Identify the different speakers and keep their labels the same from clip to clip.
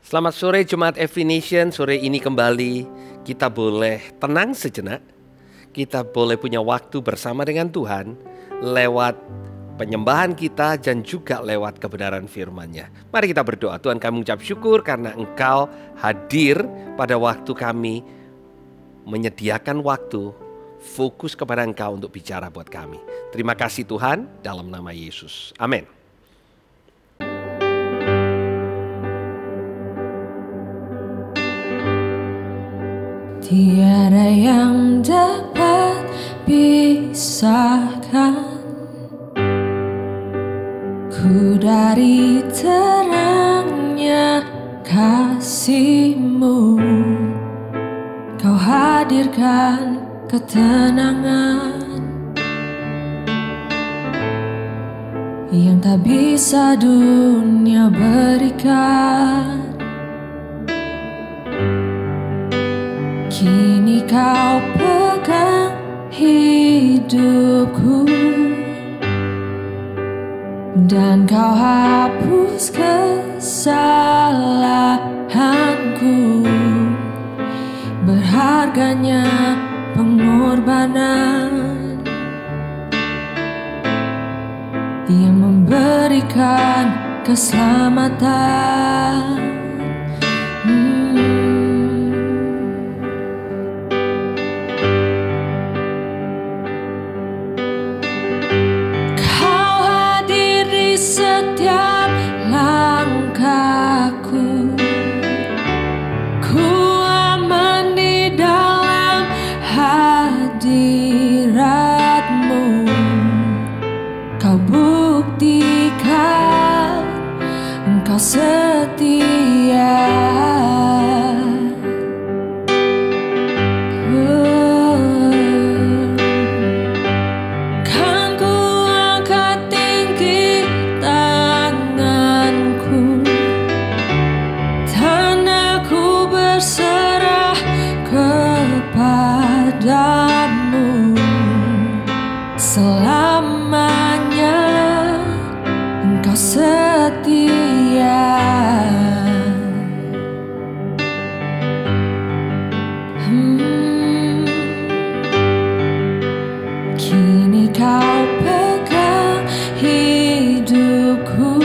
Speaker 1: Selamat sore Jemaat Every Nation. Sore ini kembali kita boleh tenang sejenak. Kita boleh punya waktu bersama dengan Tuhan lewat penyembahan kita dan juga lewat kebenaran firman-Nya. Mari kita berdoa. Tuhan, kami mengucap syukur karena Engkau hadir pada waktu kami menyediakan waktu fokus kepada Engkau untuk bicara buat kami. Terima kasih Tuhan, dalam nama Yesus. Amin.
Speaker 2: Tiada yang dapat pisahkan ku dari terangnya kasih-Mu. Kau hadirkan ketenangan yang tak bisa dunia berikan. Kini Kau pegang hidupku dan Kau hapus kesalahanku. Berharganya pengorbanan yang memberikan keselamatan. Setiap langkahku, ku aman di dalam hadirat-Mu. Kau buktikan Engkau setia. Selamanya Engkau setia. Kini Kau pegang hidupku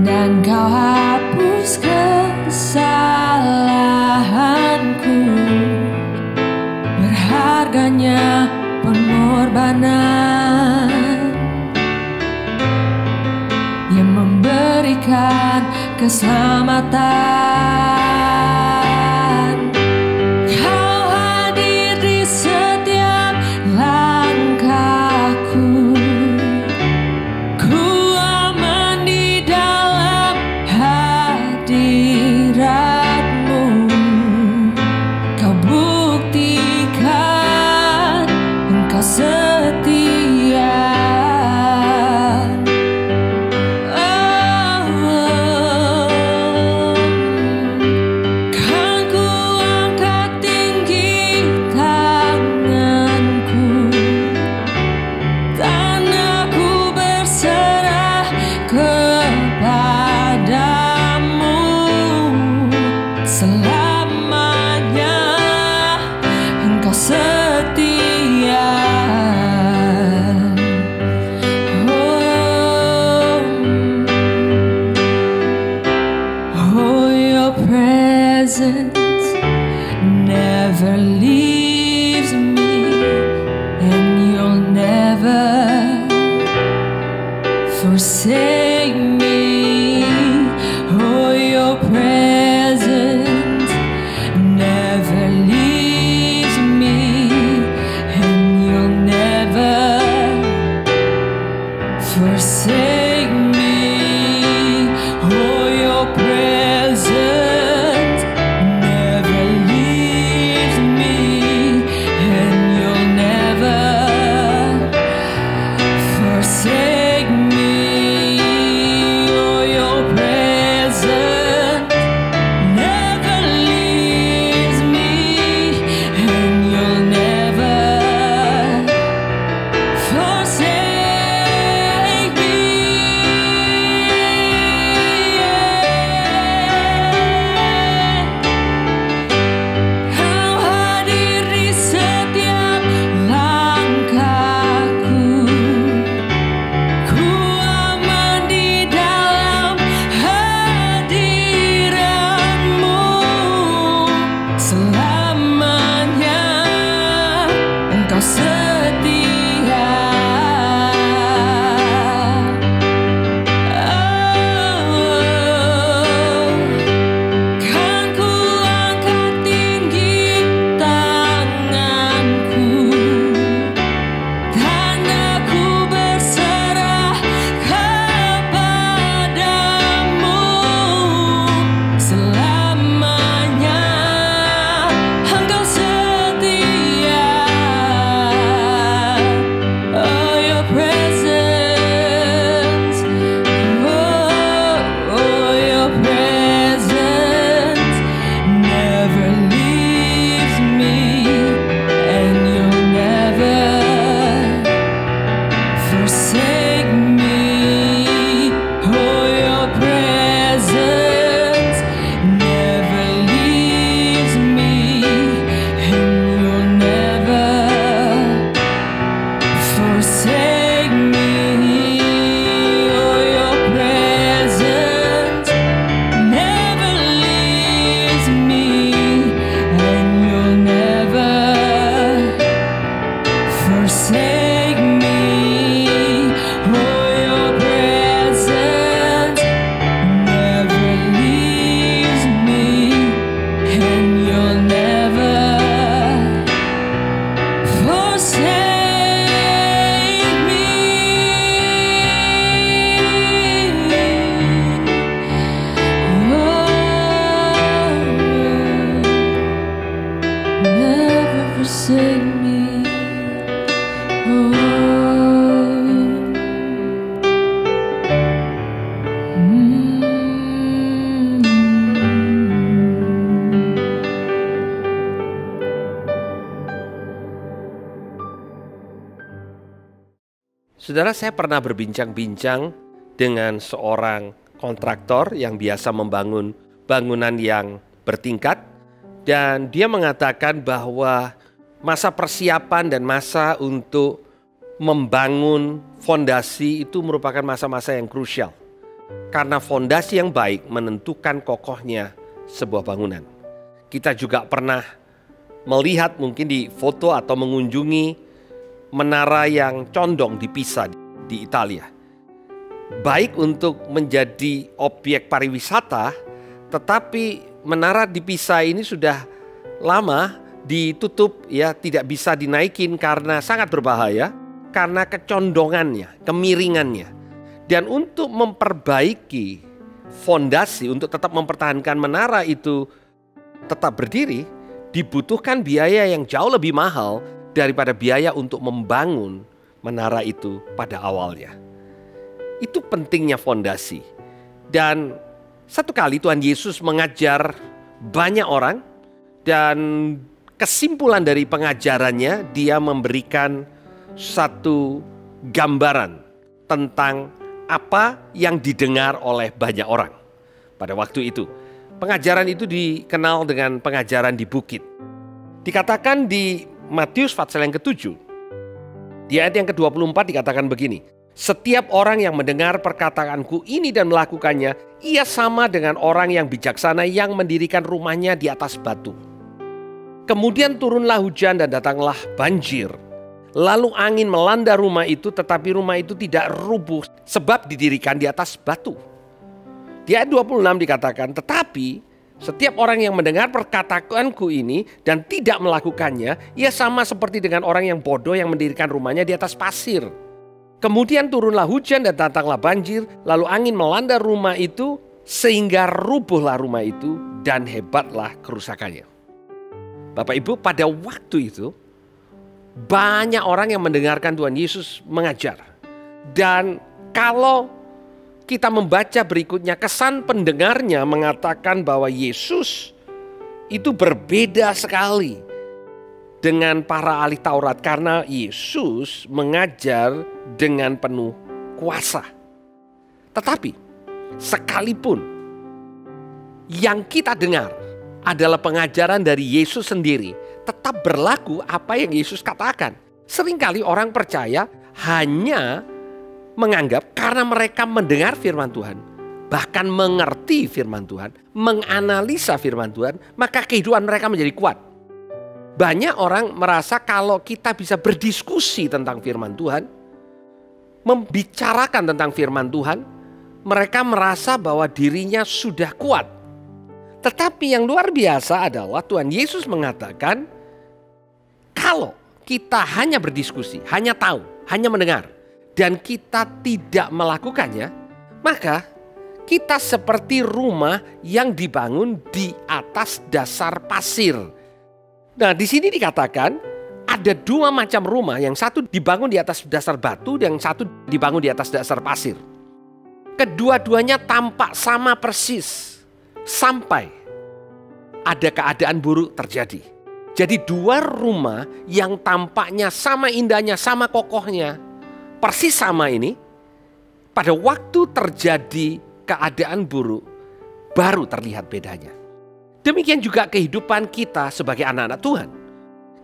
Speaker 2: dan Kau hapus kesalahanku. Berharganya pengorbanan yang memberikan keselamatan. Kau hadir di setiap langkahku, ku aman di dalam hadirat-Mu. Kau buktikan Engkau setia. forsake me. Oh.
Speaker 1: Saudara, saya pernah berbincang-bincang dengan seorang kontraktor yang biasa membangun bangunan yang bertingkat, dan dia mengatakan bahwa masa persiapan dan masa untuk membangun fondasi itu merupakan masa-masa yang krusial, karena fondasi yang baik menentukan kokohnya sebuah bangunan. Kita juga pernah melihat mungkin di foto atau mengunjungi menara yang condong di Pisa di Italia. Baik untuk menjadi objek pariwisata, tetapi menara di Pisa ini sudah lama ditutup, ya, tidak bisa dinaikin karena sangat berbahaya, karena kecondongannya, kemiringannya. Dan untuk memperbaiki fondasi, untuk tetap mempertahankan menara itu tetap berdiri, dibutuhkan biaya yang jauh lebih mahal daripada biaya untuk membangun menara itu pada awalnya. Itu pentingnya fondasi. Dan satu kali Tuhan Yesus mengajar banyak orang, dan kesimpulan dari pengajarannya dia memberikan satu gambaran tentang apa yang didengar oleh banyak orang pada waktu itu. Pengajaran itu dikenal dengan pengajaran di bukit. Dikatakan di Matius pasal yang ke-7, di ayat yang ke-24 dikatakan begini. Setiap orang yang mendengar perkataanku ini dan melakukannya, ia sama dengan orang yang bijaksana yang mendirikan rumahnya di atas batu. Kemudian turunlah hujan dan datanglah banjir. Lalu angin melanda rumah itu, tetapi rumah itu tidak rubuh sebab didirikan di atas batu. Di ayat 26 dikatakan, tetapi setiap orang yang mendengar perkataanku ini dan tidak melakukannya, ia sama seperti dengan orang yang bodoh yang mendirikan rumahnya di atas pasir. Kemudian turunlah hujan dan datanglah banjir, lalu angin melanda rumah itu sehingga rubuhlah rumah itu dan hebatlah kerusakannya. Bapak Ibu, pada waktu itu banyak orang yang mendengarkan Tuhan Yesus mengajar. Dan kalau kita membaca berikutnya, kesan pendengarnya mengatakan bahwa Yesus itu berbeda sekali dengan para ahli Taurat, karena Yesus mengajar dengan penuh kuasa. Tetapi sekalipun yang kita dengar adalah pengajaran dari Yesus sendiri, tetap berlaku apa yang Yesus katakan. Seringkali orang percaya hanya menganggap karena mereka mendengar firman Tuhan, bahkan mengerti firman Tuhan, menganalisa firman Tuhan, maka kehidupan mereka menjadi kuat. Banyak orang merasa kalau kita bisa berdiskusi tentang firman Tuhan, membicarakan tentang firman Tuhan, mereka merasa bahwa dirinya sudah kuat. Tetapi yang luar biasa adalah Tuhan Yesus mengatakan, kalau kita hanya berdiskusi, hanya tahu, hanya mendengar, dan kita tidak melakukannya, maka kita seperti rumah yang dibangun di atas dasar pasir. Nah, di sini dikatakan ada dua macam rumah, yang satu dibangun di atas dasar batu dan yang satu dibangun di atas dasar pasir. Kedua-duanya tampak sama persis sampai ada keadaan buruk terjadi. Jadi dua rumah yang tampaknya sama indahnya, sama kokohnya, persis sama ini, pada waktu terjadi keadaan buruk baru terlihat bedanya. Demikian juga kehidupan kita sebagai anak-anak Tuhan.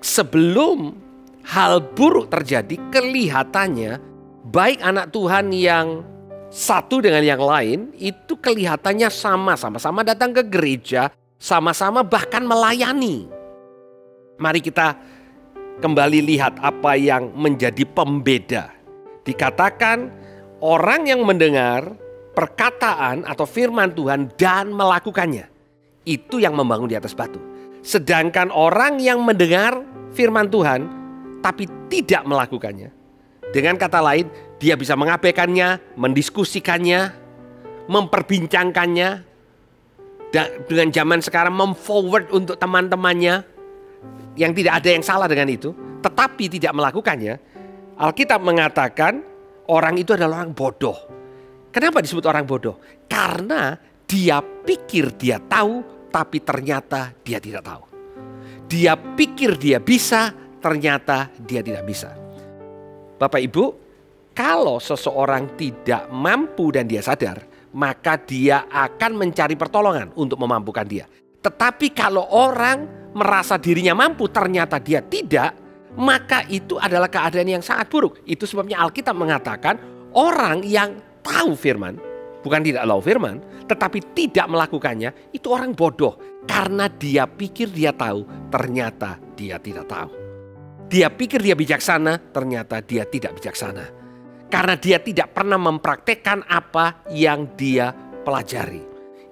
Speaker 1: Sebelum hal buruk terjadi, kelihatannya baik anak Tuhan yang satu dengan yang lain itu kelihatannya sama-sama datang ke gereja, sama-sama bahkan melayani. Mari kita kembali lihat apa yang menjadi pembeda. Dikatakan orang yang mendengar perkataan atau firman Tuhan dan melakukannya, itu yang membangun di atas batu. Sedangkan orang yang mendengar firman Tuhan tapi tidak melakukannya, dengan kata lain dia bisa mengabaikannya, mendiskusikannya, memperbincangkannya, dan dengan zaman sekarang memforward untuk teman-temannya, yang tidak ada yang salah dengan itu, tetapi tidak melakukannya, Alkitab mengatakan orang itu adalah orang bodoh. Kenapa disebut orang bodoh? Karena dia pikir dia tahu, tapi ternyata dia tidak tahu. Dia pikir dia bisa, ternyata dia tidak bisa. Bapak Ibu, kalau seseorang tidak mampu dan dia sadar, maka dia akan mencari pertolongan untuk memampukan dia. Tetapi kalau orang merasa dirinya mampu, ternyata dia tidak, maka itu adalah keadaan yang sangat buruk. Itu sebabnya Alkitab mengatakan orang yang tahu firman, bukan tidak tahu firman, tetapi tidak melakukannya, itu orang bodoh. Karena dia pikir dia tahu, ternyata dia tidak tahu. Dia pikir dia bijaksana, ternyata dia tidak bijaksana. Karena dia tidak pernah mempraktekkan apa yang dia pelajari.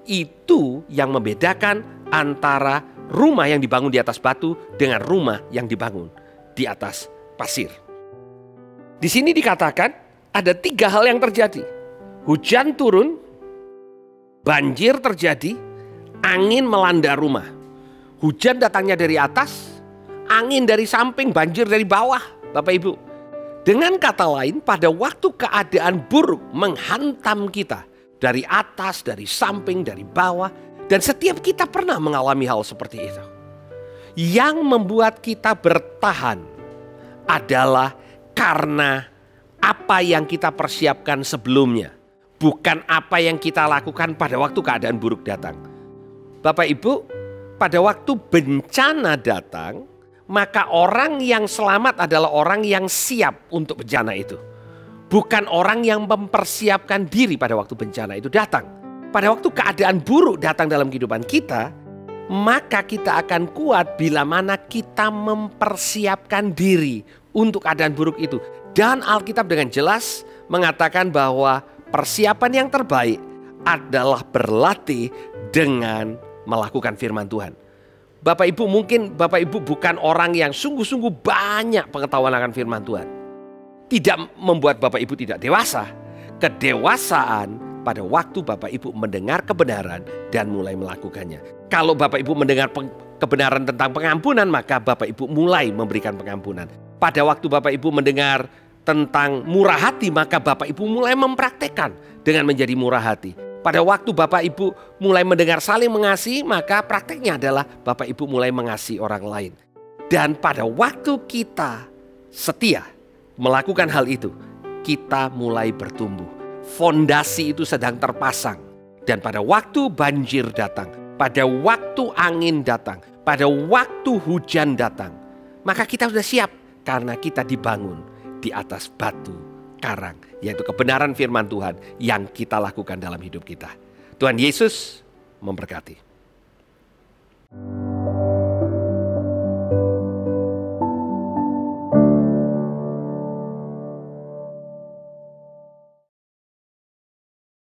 Speaker 1: Itu yang membedakan antara rumah yang dibangun di atas batu dengan rumah yang dibangun di atas pasir. Di sini dikatakan ada 3 hal yang terjadi. Hujan turun, banjir terjadi, angin melanda rumah. Hujan datangnya dari atas, angin dari samping, banjir dari bawah, Bapak Ibu. Dengan kata lain, pada waktu keadaan buruk menghantam kita dari atas, dari samping, dari bawah, dan setiap kita pernah mengalami hal seperti itu. Yang membuat kita bertahan adalah karena apa yang kita persiapkan sebelumnya, bukan apa yang kita lakukan pada waktu keadaan buruk datang. Bapak Ibu, pada waktu bencana datang, maka orang yang selamat adalah orang yang siap untuk bencana itu. Bukan orang yang mempersiapkan diri pada waktu bencana itu datang. Pada waktu keadaan buruk datang dalam kehidupan kita, maka kita akan kuat bila mana kita mempersiapkan diri untuk keadaan buruk itu. Dan Alkitab dengan jelas mengatakan bahwa persiapan yang terbaik adalah berlatih dengan melakukan firman Tuhan. Bapak Ibu, mungkin Bapak Ibu bukan orang yang sungguh-sungguh banyak pengetahuan akan firman Tuhan. Tidak membuat Bapak Ibu tidak dewasa. Kedewasaan pada waktu Bapak Ibu mendengar kebenaran dan mulai melakukannya. Kalau Bapak Ibu mendengar kebenaran tentang pengampunan, maka Bapak Ibu mulai memberikan pengampunan. Pada waktu Bapak Ibu mendengar tentang murah hati, maka Bapak Ibu mulai mempraktekkan dengan menjadi murah hati. Pada waktu Bapak Ibu mulai mendengar saling mengasihi, maka prakteknya adalah Bapak Ibu mulai mengasihi orang lain. Dan pada waktu kita setia melakukan hal itu, kita mulai bertumbuh. Fondasi itu sedang terpasang. Dan pada waktu banjir datang, pada waktu angin datang, pada waktu hujan datang, maka kita sudah siap karena kita dibangun di atas batu karang, yaitu kebenaran firman Tuhan yang kita lakukan dalam hidup kita. Tuhan Yesus memberkati.